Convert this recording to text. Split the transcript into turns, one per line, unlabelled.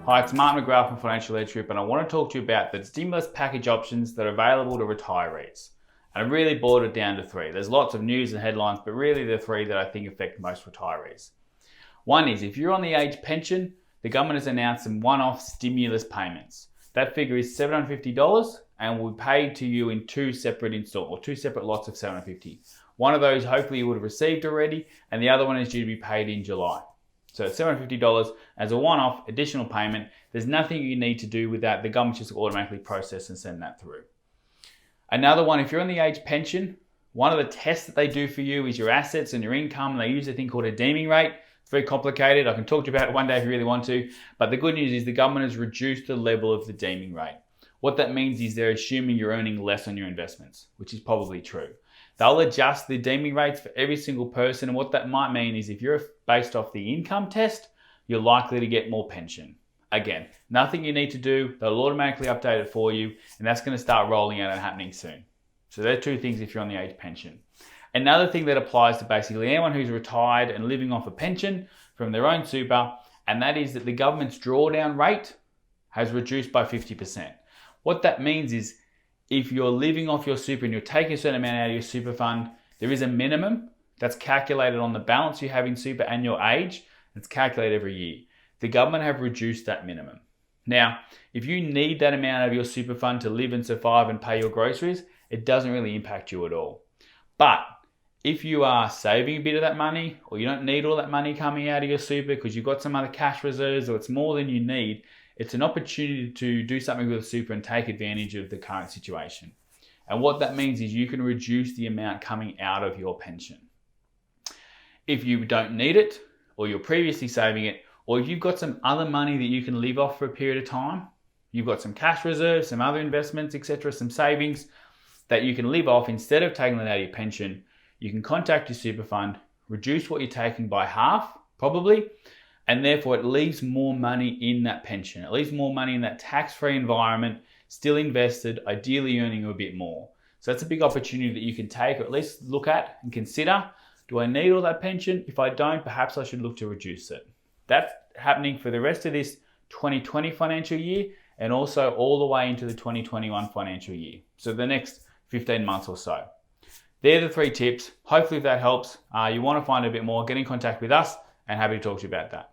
Hi, it's Martin McGrath from Financial Leadership, and I want to talk to you about the stimulus package options that are available to retirees. And I've really boiled it down to three. There's lots of news and headlines, but really the three that I think affect most retirees. One is if you're on the age pension, the government has announced some one-off stimulus payments. That figure is $750 and will be paid to you in two separate lots of $750. One of those hopefully you would have received already, and the other one is due to be paid in July. So it's $750 as a one-off additional payment. There's nothing you need to do with that. The government just automatically process and send that through. Another one, if you're on the age pension, one of the tests that they do for you is your assets and your income. They use a thing called a deeming rate. It's very complicated. I can talk to you about it one day if you really want to. But the good news is the government has reduced the level of the deeming rate. What that means is they're assuming you're earning less on your investments, which is probably true. They'll adjust the deeming rates for every single person, and what that might mean is if you're based off the income test, you're likely to get more pension. Again, nothing you need to do. They'll automatically update it for you, and that's going to start rolling out and happening soon. So there are two things if you're on the age pension. Another thing that applies to basically anyone who's retired and living off a pension from their own super, and that is that the government's drawdown rate has reduced by 50%. What that means is if you're living off your super and you're taking a certain amount out of your super fund, there is a minimum that's calculated on the balance you have in super and your age. It's calculated every year. The government have reduced that minimum. Now, if you need that amount of your super fund to live and survive and pay your groceries, it doesn't really impact you at all. But if you are saving a bit of that money, or you don't need all that money coming out of your super because you've got some other cash reserves or it's more than you need, it's an opportunity to do something with the super and take advantage of the current situation. And what that means is you can reduce the amount coming out of your pension. If you don't need it, or you're previously saving it, or if you've got some other money that you can live off for a period of time, you've got some cash reserves, some other investments, etc., some savings that you can live off instead of taking that out of your pension, you can contact your super fund, reduce what you're taking by half, probably, and therefore it leaves more money in that pension. It leaves more money in that tax-free environment, still invested, ideally earning a bit more. So that's a big opportunity that you can take, or at least look at and consider. Do I need all that pension? If I don't, perhaps I should look to reduce it. That's happening for the rest of this 2020 financial year and also all the way into the 2021 financial year. So the next 15 months or so. They're the three tips. Hopefully if that helps, you want to find a bit more, get in contact with us and happy to talk to you about that.